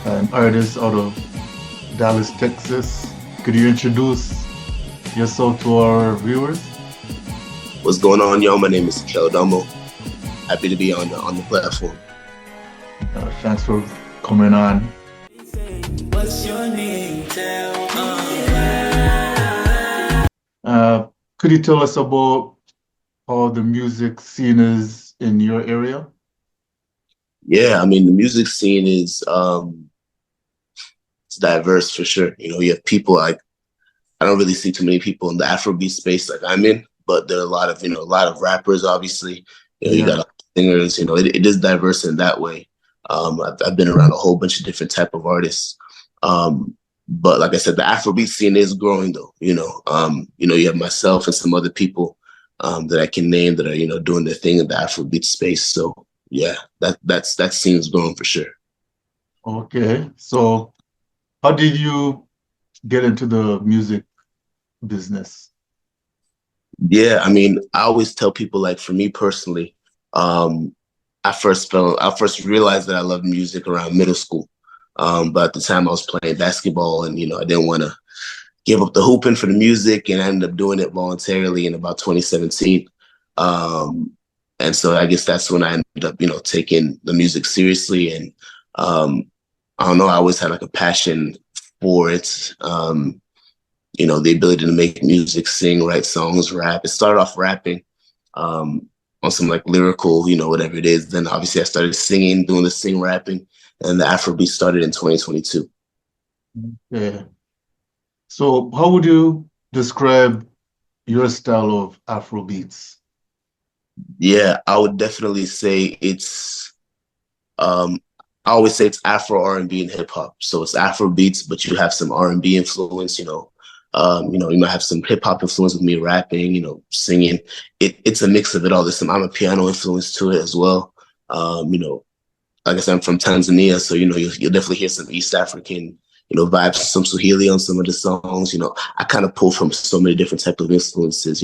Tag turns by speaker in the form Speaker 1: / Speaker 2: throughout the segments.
Speaker 1: an artist out of Dallas, Texas. Could you introduce yourself to our viewers?
Speaker 2: What's going on, y'all? My name is Kel Domo. Happy to be on the platform.
Speaker 1: Thanks for coming on.
Speaker 3: What's your name? Tell me.
Speaker 1: Uh, could you tell us about how the music scene is in your area?
Speaker 2: Yeah, I mean the music scene is it's diverse for sure. You have people like I don't really see too many people in the Afrobeat space like I'm in, but there are a lot of rappers. Obviously, you
Speaker 1: Yeah.
Speaker 2: got singers. It is diverse in that way. I've been around a whole bunch of different type of artists. But like I said, the Afrobeat scene is growing though. You have myself and some other people that I can name that are doing their thing in the Afrobeat space. So yeah, that scene's growing for sure.
Speaker 1: Okay. So how did you get into the music business?
Speaker 2: Yeah, I mean, I always tell people like for me personally, um, I first realized that I loved music around middle school. But at the time I was playing basketball and I didn't want to give up the hooping for the music and I ended up doing it voluntarily in about 2017. Um, and so I guess that's when I ended up, taking the music seriously. And I don't know, I always had like a passion for it. The ability to make music, sing, write songs, rap. It started off rapping on some like lyrical, whatever it is. Then obviously I started singing, doing the sing rapping, and the Afrobeat started in 2022.
Speaker 1: Yeah. So how would you describe your style of Afro beats?
Speaker 2: Yeah, I would definitely say um I always say it's Afro R&B and hip hop. So it's Afro beats, but you have some R&B influence, you might have some hip hop influence with me rapping, singing. It's a mix of it all. I'm a piano influence to it as well. Like I said, I'm from Tanzania, so you'll definitely hear some East African, vibes, some Swahili on some of the songs. I kind of pull from so many different types of influences.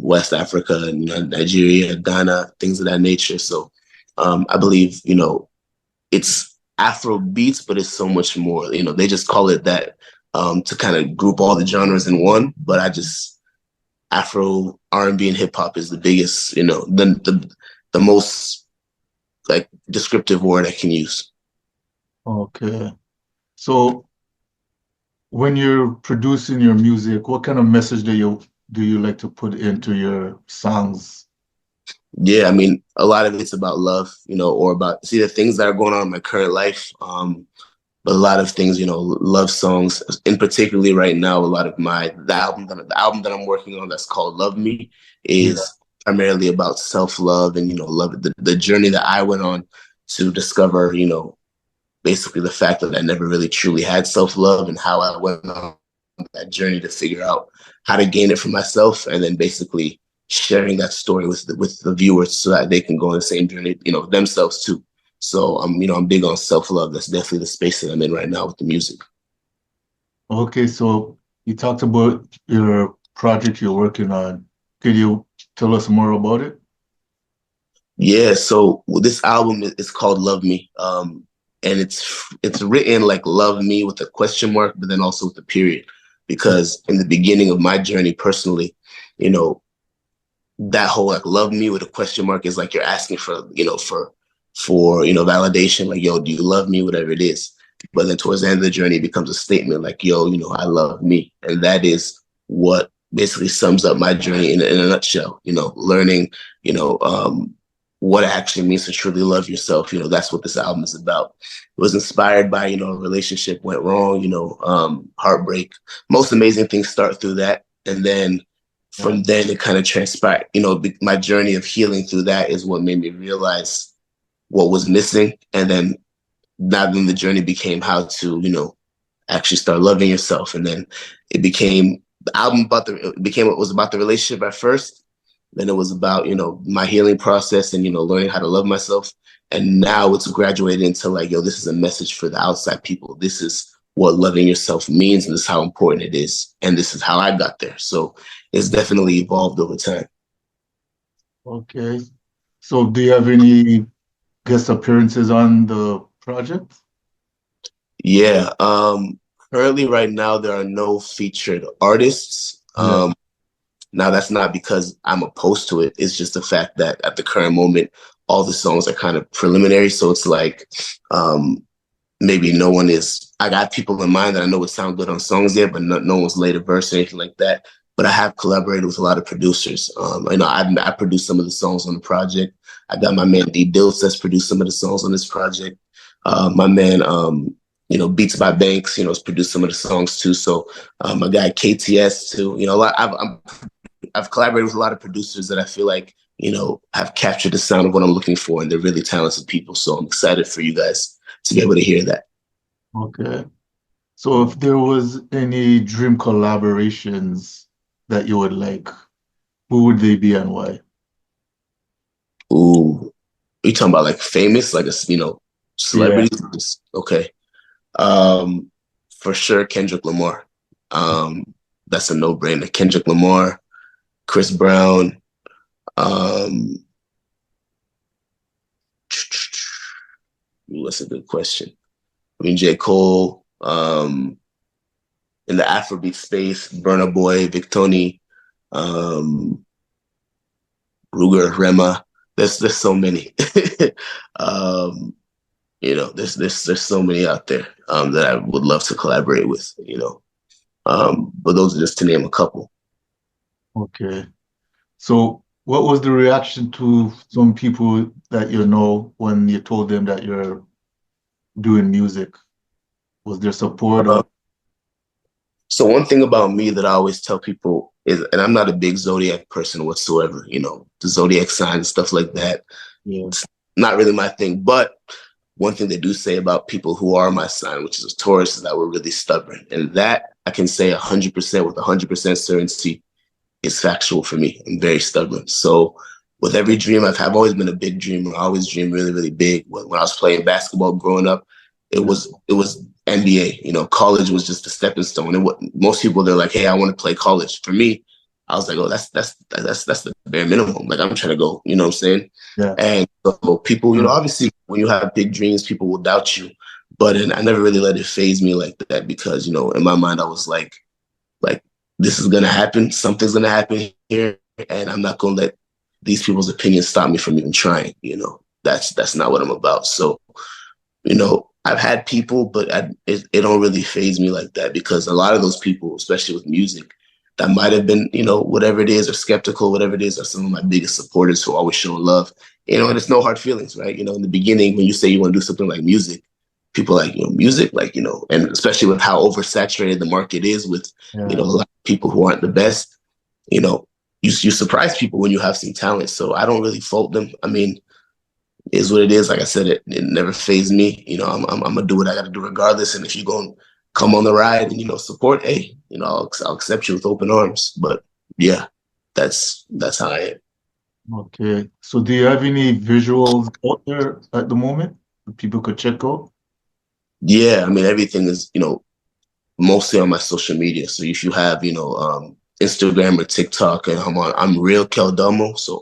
Speaker 2: West Africa and Nigeria, Ghana, things of that nature. So I believe it's Afro beats, but it's so much more. They just call it that to kind of group all the genres in one. But I just Afro R&B and hip hop is the biggest. The most like descriptive word I can use.
Speaker 1: Okay. So when you're producing your music, what kind of message do you like to put into your songs?
Speaker 2: Yeah, I mean, a lot of it's about love, or about see the things that are going on in my current life. But a lot of things, love songs, in particularly right now, a lot of the album that I'm working on that's called Love Me
Speaker 1: Yeah.
Speaker 2: is primarily about self-love and, love the journey that I went on to discover, basically the fact that I never really truly had self-love and how I went on that journey to figure out how to gain it for myself and then basically sharing that story with the viewers so that they can go on the same journey, themselves too. So I'm big on self-love. That's definitely the space that I'm in right now with the music.
Speaker 1: Okay, so you talked about your project you're working on. Could you tell us more about it?
Speaker 2: Yeah, so this album is called Love Me. And it's written like love me with a question mark, but then also with a period. Because in the beginning of my journey personally, you know, that whole like love me with a question mark is like you're asking for validation, like, yo, do you love me? Whatever it is. But then towards the end of the journey, it becomes a statement like, yo, I love me. And that is what basically sums up my journey in a nutshell, learning, you know, um, what it actually means to truly love yourself. That's what this album is about. It was inspired by, a relationship went wrong, heartbreak. Most amazing things start through that. And then
Speaker 1: Yeah.
Speaker 2: from then it kind of transpired. My journey of healing through that is what made me realize what was missing. And then the journey became how to, actually start loving yourself. And then it became the album it became what was about the relationship at first. Then it was about, my healing process and, learning how to love myself. And now it's graduated into like, yo, this is a message for the outside people. This is what loving yourself means, and this is how important it is. And this is how I got there. So it's definitely evolved over time.
Speaker 1: Okay. So do you have any guest appearances on the project?
Speaker 2: Yeah. Currently right now there are no featured artists.
Speaker 1: Yeah.
Speaker 2: Now that's not because I'm opposed to it. It's just the fact that at the current moment, all the songs are kind of preliminary. So it's like um maybe no one is. I got people in mind that I know would sound good on songs there, but no one's laid a verse or anything like that. But I have collaborated with a lot of producers. I know I produced some of the songs on the project. I got my man D Dills that's produced some of the songs on this project. My man, Beats by Banks, has produced some of the songs too. So my guy KTS too. A lot. I've collaborated with a lot of producers that I feel like have captured the sound of what I'm looking for, and they're really talented people. So I'm excited for you guys to be able to hear that.
Speaker 1: Okay. So if there was any dream collaborations that you would like, who would they be and why?
Speaker 2: Ooh, are you talking about like famous, like
Speaker 1: Yeah.
Speaker 2: celebrities? Okay. Um, for sure, Kendrick Lamar. That's a no-brainer. Kendrick Lamar, Chris Brown. Um, that's a good question. I mean, J. Cole. In the Afrobeat space, Burna Boy, Victoni, um, Ruger, Rema. There's so many. um, there's so many out there that I would love to collaborate with. But those are just to name a couple.
Speaker 1: Okay. So what was the reaction to some people that you know when you told them that you're doing music? Was there support
Speaker 2: Uh,
Speaker 1: or
Speaker 2: so one thing about me that I always tell people is, and I'm not a big zodiac person whatsoever. The zodiac signs, stuff like that.
Speaker 1: yeah,
Speaker 2: It's not really my thing. But one thing they do say about people who are my sign, which is a Taurus, is that we're really stubborn, and that I can say 100% with 100% certainty is factual for me. I'm very stubborn. So with every dream I've always been a big dreamer. I always dream really, really big. When I was playing basketball growing up, it
Speaker 1: yeah,
Speaker 2: was NBA. College was just a stepping stone. And what most people they're like, hey, I want to play college. For me, I was like, oh, that's the bare minimum. Like I'm trying to go. You know what I'm saying?
Speaker 1: yeah,
Speaker 2: And so people,
Speaker 1: sure,
Speaker 2: obviously when you have big dreams, people will doubt you. But I never really let it phase me like that because in my mind I was like this is gonna happen. Something's gonna happen here, and I'm not gonna let these people's opinions stop me from even trying. That's not what I'm about. So I've had people, but it don't really phase me like that because a lot of those people, especially with music, that might have been whatever it is or skeptical, whatever it is, are some of my biggest supporters who always show love. And it's no hard feelings, right? In the beginning when you say you want to do something like music, people like music, like and especially with how oversaturated the market is with a
Speaker 1: yeah,
Speaker 2: lot of people who aren't the best, you know, you surprise people when you have some talent. So I don't really fault them. I mean, it is what it is. Like I said, it never fazed me. I'm gonna do what I got to do regardless. And if you're gonna come on the ride and support, hey, I'll accept you with open arms. But yeah, that's how I am.
Speaker 1: okay. So do you have any visuals out there at the moment that people could check out?
Speaker 2: Yeah, I mean everything is mostly on my social media. So if you have, Instagram or TikTok, and I'm Real Kel Domo, so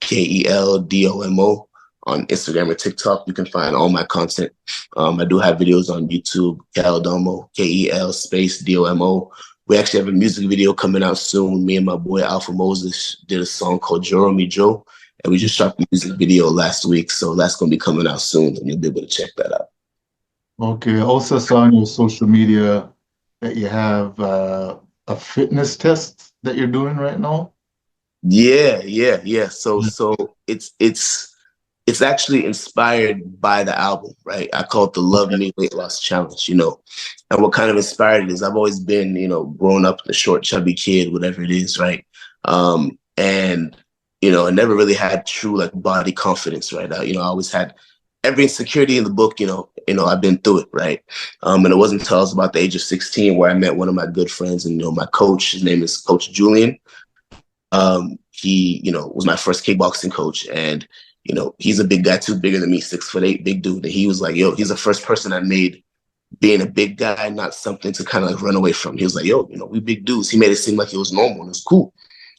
Speaker 2: RealKelDomo on Instagram or TikTok. You can find all my content. I do have videos on YouTube, Kel Domo, Kel space Domo. We actually have a music video coming out soon. Me and my boy Alpha Moses did a song called Joro Mi Joe, and we just shot the music video last week. So that's going to be coming out soon, and you'll be able to check that out.
Speaker 1: Okay. I also saw on your social media that you have a fitness test that you're doing right now.
Speaker 2: Yeah. So
Speaker 1: Yeah.
Speaker 2: so it's actually inspired by the album, right? I call it the Love
Speaker 1: Okay.
Speaker 2: Me Weight Loss Challenge, And what kind of inspired it is I've always been, growing up a short, chubby kid, whatever it is, right? And I never really had true like body confidence, right? I always had every insecurity in the book, I've been through it, right? And it wasn't until I was about the age of 16 where I met one of my good friends and my coach, his name is Coach Julian. He, was my first kickboxing coach, and he's a big guy too, bigger than me, 6'8", big dude. And he was like, yo, he's the first person I made being a big guy, not something to kind of like run away from. He was like, yo, we big dudes. He made it seem like it was normal and it was cool,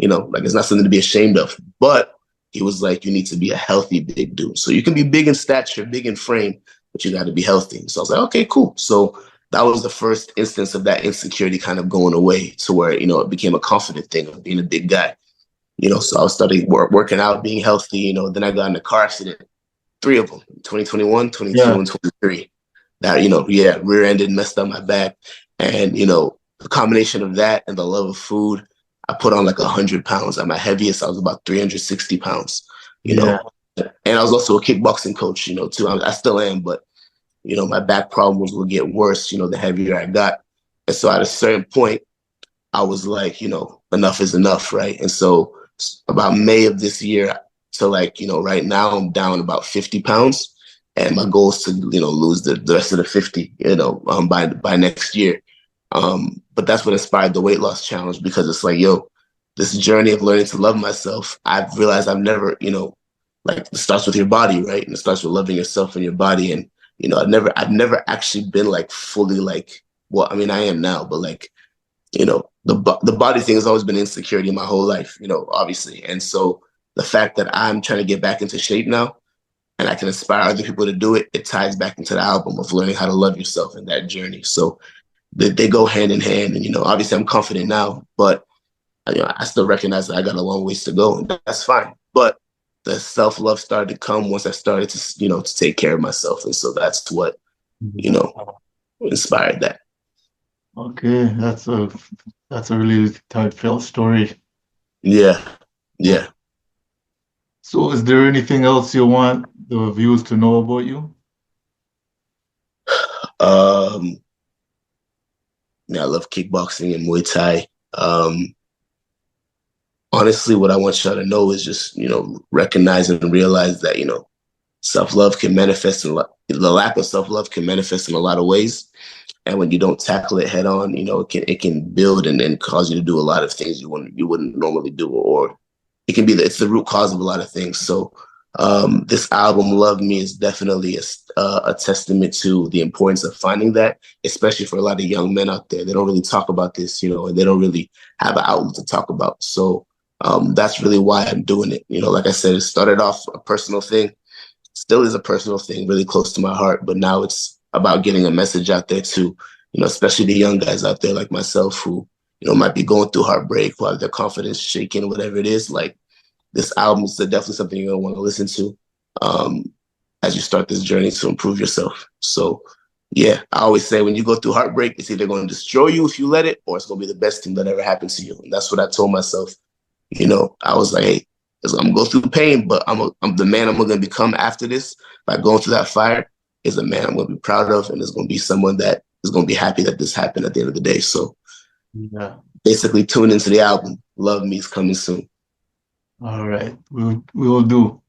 Speaker 2: like it's not something to be ashamed of. But he was like, you need to be a healthy big dude. So you can be big in stature, big in frame, but you got to be healthy. So I was like, okay, cool. So that was the first instance of that insecurity kind of going away to where, you know, it became a confident thing of being a big guy. You know, so I was starting working out, being healthy, you know, then I got in a car accident, three of them, 2021, 22,
Speaker 1: Yeah,
Speaker 2: and 23. That, you know, yeah, rear-ended, messed up my back. And, you know, the combination of that and the love of food, I put on like 100 pounds. At my heaviest, I was about 360 pounds, you
Speaker 1: yeah,
Speaker 2: know. And I was also a kickboxing coach, you know, too. I still am, but, you know, my back problems would get worse, you know, the heavier I got. And so at a certain point, I was like, you know, enough is enough, right? And so about May of this year to like, you know, right now I'm down about 50 pounds. And my goal is to, you know, lose the rest of the 50, you know, by next year. But that's what inspired the weight loss challenge because it's like, yo, this journey of learning to love myself, I've realized I've never, you know, like it starts with your body, right? And it starts with loving yourself and your body. And, you know, I've never actually been like fully like, well, I mean, I am now, but like, you know, the body thing has always been insecurity my whole life, you know, obviously. And so the fact that I'm trying to get back into shape now and I can inspire other people to do it, it ties back into the album of learning how to love yourself in that journey. So they go hand in hand. And, you know, obviously I'm confident now, but you know, I still recognize that I got a long ways to go and that's fine. But the self-love started to come once I started to, you know, to take care of myself. And so that's what, you know, inspired that.
Speaker 1: okay, that's a really heartfelt story.
Speaker 2: Yeah.
Speaker 1: Yeah.
Speaker 2: Yeah.
Speaker 1: So is there anything else you want the viewers to know about you?
Speaker 2: Um, yeah, I love kickboxing and Muay Thai. Honestly, what I want y'all to know is just, you know, recognize and realize that, you know, self-love can manifest in the lack of self-love can manifest in a lot of ways. And when you don't tackle it head on, you know, it can build and cause you to do a lot of things you wouldn't normally do, or it can be it's the root cause of a lot of things. So this album, Love Me, is definitely a testament to the importance of finding that, especially for a lot of young men out there. They don't really talk about this, you know, and they don't really have an outlet to talk about. So that's really why I'm doing it. You know, like I said, it started off a personal thing, still is a personal thing, really close to my heart. But now it's about getting a message out there to, you know, especially the young guys out there like myself who, you know, might be going through heartbreak, who have their confidence shaken, whatever it is. Like this album is definitely something you're gonna want to listen to um, as you start this journey to improve yourself. So yeah, I always say when you go through heartbreak, it's either going to destroy you if you let it, or it's going to be the best thing that ever happened to you. And that's what I told myself. You know, I was like, hey, I'm gonna go through pain, but I'm the man I'm gonna become after this by going through that fire is a man I'm gonna be proud of, and is gonna be someone that is gonna be happy that this happened at the end of the day. So
Speaker 1: Yeah.
Speaker 2: basically, tune into the album. Love Me is coming soon.
Speaker 1: All right. We will do.